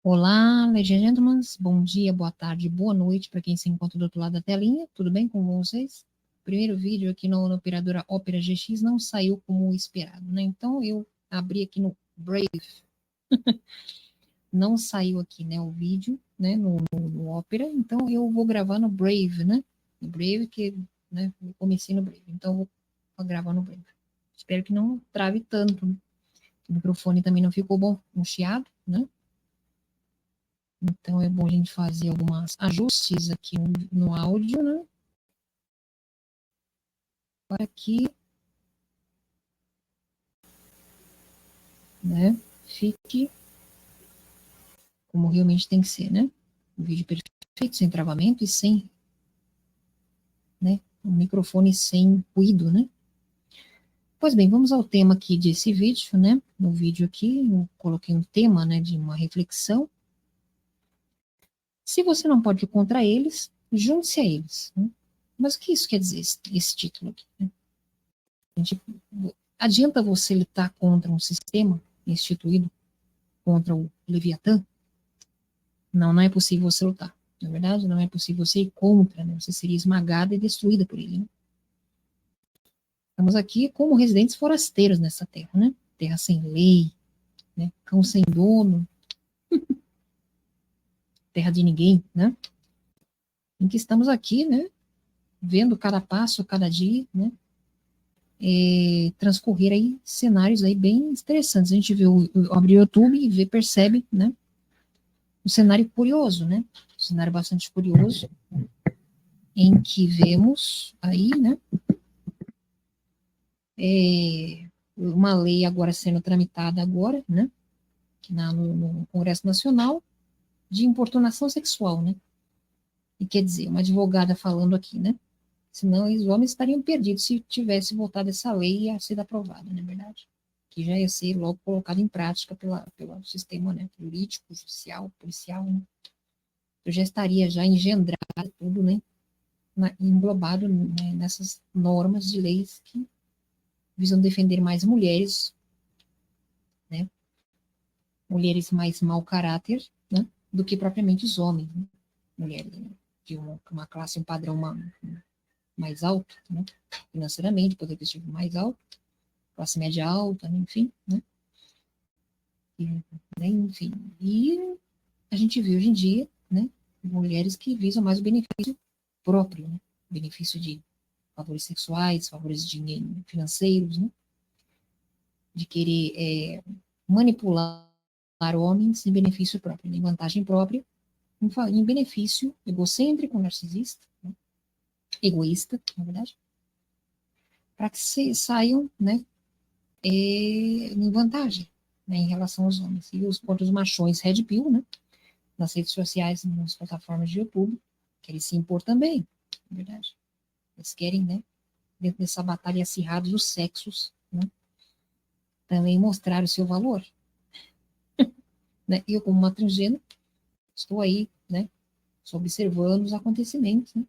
Olá, ladies and gentlemen, bom dia, boa tarde, boa noite para quem se encontra do outro lado da telinha, tudo bem com vocês? Primeiro vídeo aqui na operadora Opera GX não saiu como esperado, né? Então eu abri aqui no Brave, não saiu aqui, né, o vídeo, né, no Opera, então eu vou gravar no Brave, né? No Brave que, né, eu comecei no Brave, então eu vou gravar no Brave. Espero que não trave tanto, né? O microfone também não ficou bom, um chiado, né? Então é bom a gente fazer alguns ajustes aqui no áudio, né? Para que, né, fique como realmente tem que ser, né? Um vídeo perfeito, sem travamento e sem, né, um microfone sem ruído, né? Pois bem, vamos ao tema aqui desse vídeo, né? No vídeo aqui eu coloquei um tema, né, de uma reflexão. Se você não pode ir contra eles, junte-se a eles, né? Mas o que isso quer dizer, esse título aqui, né? Adianta você lutar contra um sistema instituído, contra o Leviatã? Não, não é possível você lutar. Na verdade, não é possível você ir contra, né? Você seria esmagada e destruída por ele, né? Estamos aqui como residentes forasteiros nessa terra, né? Terra sem lei, né? Cão sem dono, terra de ninguém, né? Em que estamos aqui, né? Vendo cada passo, cada dia, né? Transcorrer aí cenários aí bem interessantes. A gente vê, abre o YouTube e vê, percebe, né? Um cenário curioso, né? Um cenário bastante curioso, em que vemos aí, né? Uma lei agora sendo tramitada agora, né? No Congresso Nacional, de importunação sexual, né? E quer dizer, uma advogada falando aqui, né? Senão os homens estariam perdidos se tivesse votado essa lei e ia ser aprovada, não é verdade? Que já ia ser logo colocada em prática pelo sistema, né, jurídico, judicial, policial, né? Eu já estaria já engendrado tudo, né? Englobado, né, nessas normas de leis que visam defender mais mulheres, né? Mulheres mais mau caráter, né? Do que propriamente os homens, né? Mulheres, né, de uma classe, um padrão mais alto, né? Financeiramente, poder aquisitivo mais alto, classe média alta, né? Enfim, né? E, né? Enfim, e a gente vê hoje em dia, né? Mulheres que visam mais o benefício próprio, né? Benefício de favores sexuais, favores financeiros, né? De querer manipular homens em benefício próprio, em vantagem própria, em benefício egocêntrico, narcisista, né? Egoísta, na verdade, para que saiam, né, em vantagem, né, em relação aos homens. E os contra os machões Red Pill, né, nas redes sociais, nas plataformas de YouTube, querem se impor também, na verdade. Eles querem, né, dentro dessa batalha acirrada dos sexos, né, também mostrar o seu valor. Né? Eu, como uma transgênero, estou aí, né, observando os acontecimentos, né?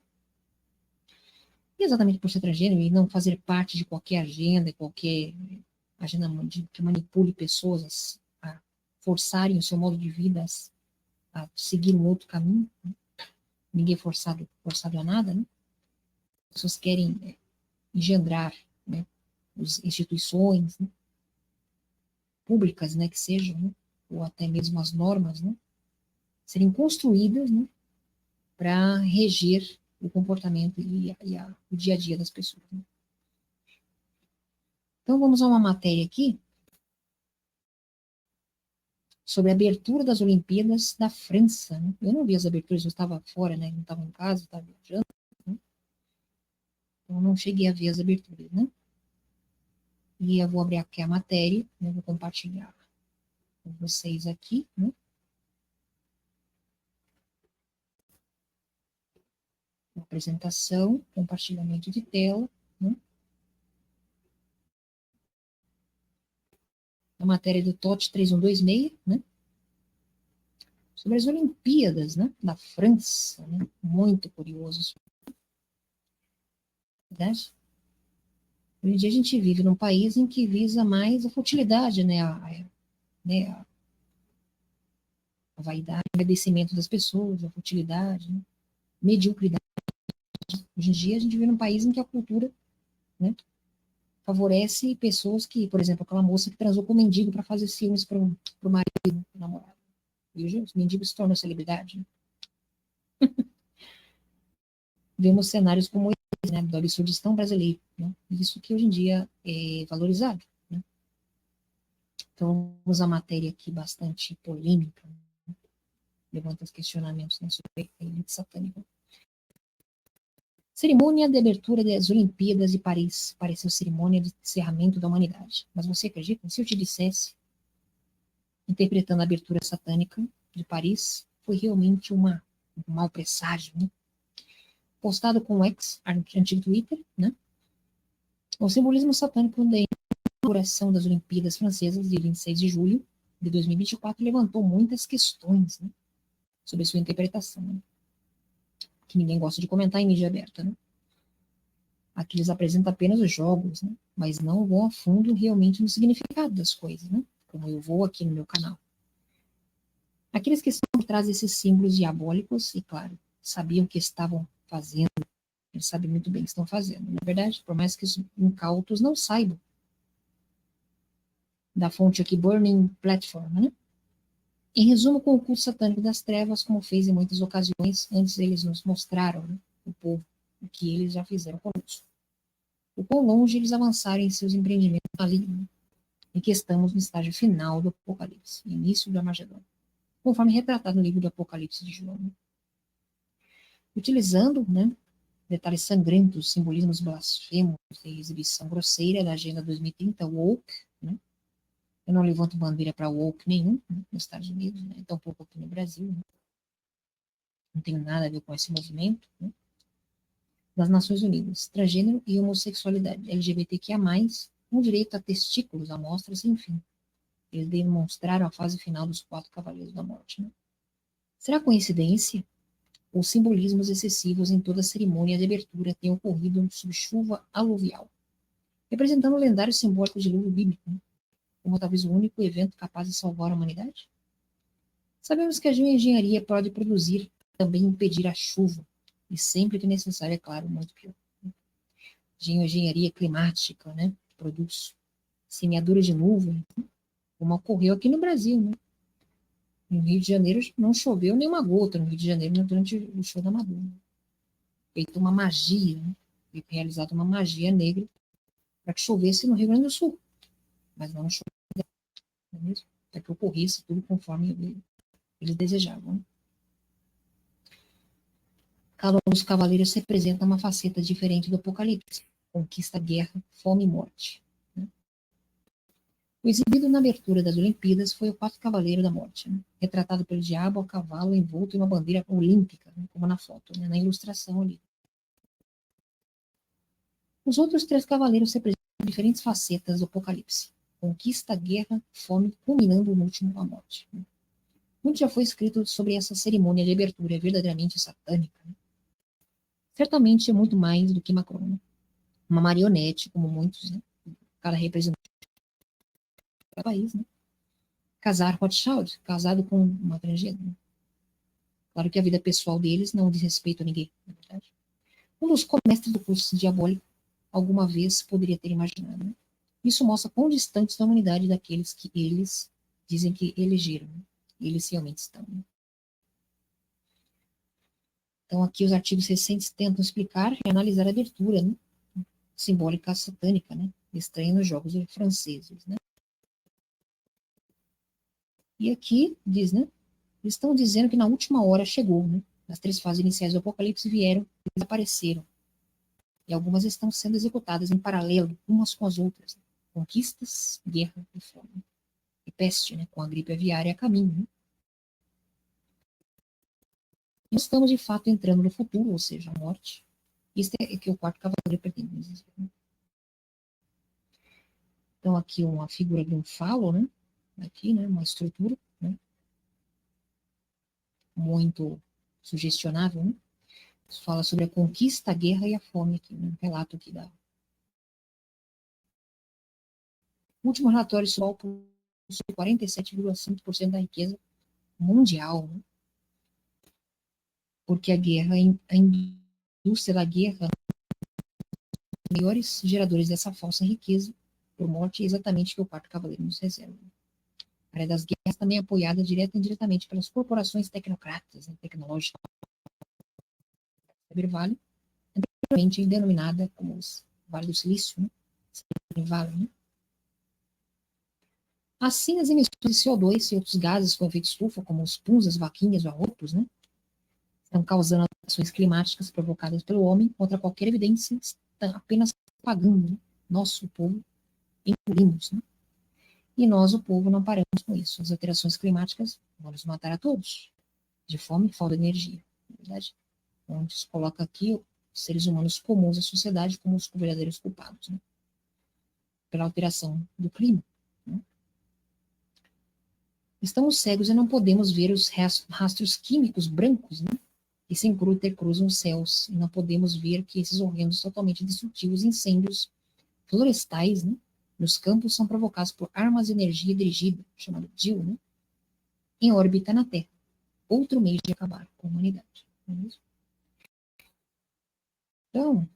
E exatamente por ser transgênero e não fazer parte de qualquer agenda, qualquer agenda que manipule pessoas a forçarem o seu modo de vida a seguir um outro caminho, né? Ninguém é forçado a nada, né? As pessoas querem engendrar, né, as instituições, né, públicas, né, que sejam, né, ou até mesmo as normas, né, serem construídas, né, para reger o comportamento o dia a dia das pessoas. Né? Então, vamos a uma matéria aqui sobre a abertura das Olimpíadas da França. Né? Eu não vi as aberturas, eu estava fora, né? Não estava em casa, estava viajando. Né? Então, não cheguei a ver as aberturas. Né? E eu vou abrir aqui a matéria, né? Vou compartilhar com vocês aqui. Né? Uma apresentação, compartilhamento de tela. Né? A matéria do TOT 3126, né? Sobre as Olimpíadas, né? Da França. Né? Muito curioso isso. Né? Hoje em dia a gente vive num país em que visa mais a futilidade, né? A a vaidade, o engrandecimento das pessoas, a futilidade, né? Mediocridade. Hoje em dia, a gente vive num país em que a cultura, né, favorece pessoas que, por exemplo, aquela moça que transou com o mendigo para fazer filmes para o marido, pro namorado. E hoje os mendigos se tornam celebridade. Né? Vemos cenários como esse, né, do absurdistão brasileiro. Né? Isso que hoje em dia é valorizado. Né? Então, vamos à matéria aqui bastante polêmica, né? Levanta os questionamentos, né, sobre a elite satânica. Cerimônia de abertura das Olimpíadas de Paris pareceu cerimônia de encerramento da humanidade. Mas você acredita? Se eu te dissesse, interpretando a abertura satânica de Paris, foi realmente um mau presságio, né? Postado com o antigo Twitter, né? O simbolismo satânico da inauguração das Olimpíadas Francesas de 26 de julho de 2024 levantou muitas questões, né, sobre sua interpretação, né? Que ninguém gosta de comentar em mídia aberta, né? Aqui eles apresentam apenas os jogos, né? Mas não vão a fundo realmente no significado das coisas, né? Como eu vou aqui no meu canal. Aqueles que estão por trás desses símbolos diabólicos, e claro, sabiam o que estavam fazendo, eles sabem muito bem o que estão fazendo. Na verdade, por mais que os incautos não saibam, da fonte aqui, Burning Platform, né? Em resumo, com o culto satânico das trevas, como fez em muitas ocasiões, antes eles nos mostraram, né, o povo, o que eles já fizeram conosco. O quão longe eles avançaram em seus empreendimentos malignos, e que estamos no estágio final do Apocalipse, início do Armagedon, conforme retratado no livro do Apocalipse de João. Né? Utilizando, né, detalhes sangrentos, simbolismos blasfemos e exibição grosseira da Agenda 2030, woke, né? Eu não levanto bandeira para woke nenhum, né, nos Estados Unidos, né, tampouco aqui no Brasil, né? Não tenho nada a ver com esse movimento, né? Das Nações Unidas, transgênero e homossexualidade, LGBTQIA+, com direito a testículos, amostras, enfim. Eles demonstraram a fase final dos 4 Cavaleiros da Morte. Né? Será coincidência? Os simbolismos excessivos em toda a cerimônia de abertura têm ocorrido sob chuva aluvial, representando o lendário simbólico de dilúvio bíblico, né? Como talvez o único evento capaz de salvar a humanidade? Sabemos que a geoengenharia pode produzir, também impedir a chuva, e sempre que necessário, é claro, muito pior. Geoengenharia climática, né? Produz semeaduras de nuvem, como ocorreu aqui no Brasil, né? No Rio de Janeiro não choveu nem uma gota no Rio de Janeiro durante o show da Madonna. Feito uma magia, né? Foi realizada uma magia negra para que chovesse no Rio Grande do Sul. Mas não choveu, não é mesmo? Para que ocorresse tudo conforme eles desejavam. Né? Cada um dos cavaleiros representa uma faceta diferente do Apocalipse. Conquista, guerra, fome e morte. Né? O exibido na abertura das Olimpíadas foi o 4 Cavaleiro da Morte, né? Retratado pelo diabo a cavalo envolto em uma bandeira olímpica, né? Como na foto, né? Na ilustração ali. Os outros 3 cavaleiros representam diferentes facetas do Apocalipse. Conquista, guerra, fome, culminando no último a morte. Né? Muito já foi escrito sobre essa cerimônia de abertura verdadeiramente satânica. Né? Certamente é muito mais do que Macron. Né? Uma marionete, como muitos, né? Cada representante do país, né? Casar Rothschild, casado com uma transgênero. Né? Claro que a vida pessoal deles não diz respeito a ninguém, na verdade. Um dos comestres do curso diabólico alguma vez poderia ter imaginado. Né? Isso mostra quão distantes da humanidade daqueles que eles dizem que elegeram. Né? Eles realmente estão. Né? Então, aqui os artigos recentes tentam explicar e analisar a abertura, né? Simbólica satânica, né? Estranha nos jogos franceses. Né? E aqui diz, né? Eles estão dizendo que na última hora chegou, né? As 3 fases iniciais do Apocalipse vieram e desapareceram. E algumas estão sendo executadas em paralelo, umas com as outras. Né? Conquistas, guerra e fome. E peste, né? Com a gripe aviária a caminho. Né? Nós estamos, de fato, entrando no futuro, ou seja, a morte. Isso é que o 4 Cavaleiro pretende dizer. Né? Então, aqui uma figura de um falo, né? Aqui, né? Uma estrutura, né? Muito sugestionável, né? Fala sobre a conquista, a guerra e a fome aqui, né? Um relato aqui da. O último relatório sobre 47,5% da riqueza mundial, né? Porque a guerra, a indústria da guerra, os maiores geradores dessa falsa riqueza por morte é exatamente o que o quarto cavaleiro nos reserva. A área das guerras também é apoiada direta e indiretamente pelas corporações tecnocratas, né, tecnológicas. Vale, anteriormente denominada como os Vale do Silício, né? Vale, né? Assim, as emissões de CO2 e outros gases com efeito estufa, como os puns, as vaquinhas, os arrotos, né, estão causando ações climáticas provocadas pelo homem contra qualquer evidência, estão apenas pagando, né, nosso povo, engolimos, né? E nós, o povo, não paramos com isso. As alterações climáticas vão nos matar a todos, de fome e falta de energia, na verdade. Onde se coloca aqui os seres humanos comuns da sociedade como os verdadeiros culpados, né, pela alteração do clima. Né? Estamos cegos e não podemos ver os rastros químicos brancos, né, que sem cruzam os céus. E não podemos ver que esses horrendos totalmente destrutivos incêndios florestais, né, nos campos são provocados por armas de energia dirigida, chamado DIL, né, em órbita na Terra. Outro meio de acabar com a humanidade. Não é mesmo? Então,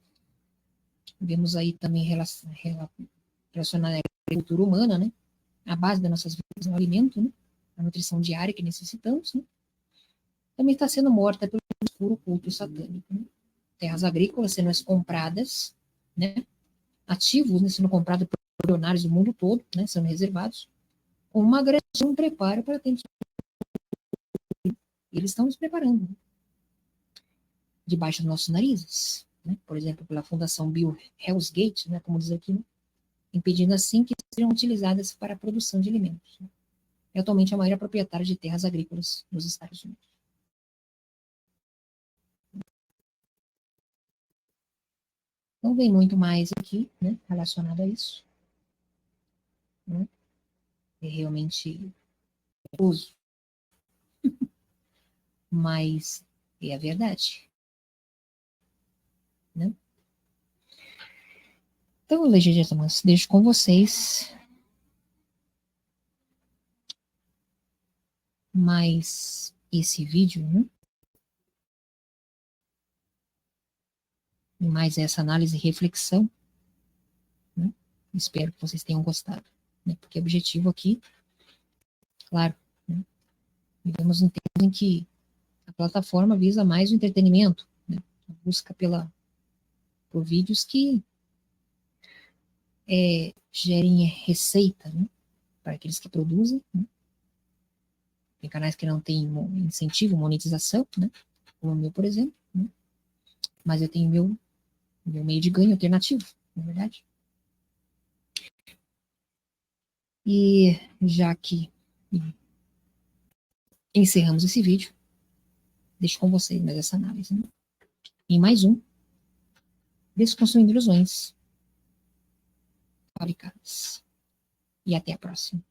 vemos aí também relacionada à agricultura humana, né? A base das nossas vidas é o alimento, né? A nutrição diária que necessitamos, né? Também está sendo morta pelo escuro culto satânico. Né? Terras agrícolas sendo compradas, né? Ativos, né? Sendo comprados por milionários do mundo todo, né? Sendo reservados, com uma grande preparo para termos. Eles estão nos preparando, né? Debaixo dos nossos narizes, né? Por exemplo, pela Fundação Bill Hell's Gate, né? Como diz aqui, né? Impedindo assim que sejam utilizadas para a produção de alimentos. Né? É atualmente a maior proprietária de terras agrícolas nos Estados Unidos. Não vem muito mais aqui, né, relacionado a isso. Né? É realmente perigoso, mas é a verdade. Né? Então, legítimas, deixo com vocês mais esse vídeo, né? E mais essa análise e reflexão. Né? Espero que vocês tenham gostado. Né? Porque o objetivo aqui, claro, né? Vivemos em tempos em que a plataforma visa mais o entretenimento, né? A busca por vídeos que gerem receita, né? Para aqueles que produzem. Né? Tem canais que não têm incentivo, monetização, né? Como o meu, por exemplo. Né? Mas eu tenho meu meio de ganho alternativo, na verdade. E já que encerramos esse vídeo, deixo com vocês mais essa análise. Né? E mais um, Desconstruindo Ilusões Fabricadas. E até a próxima.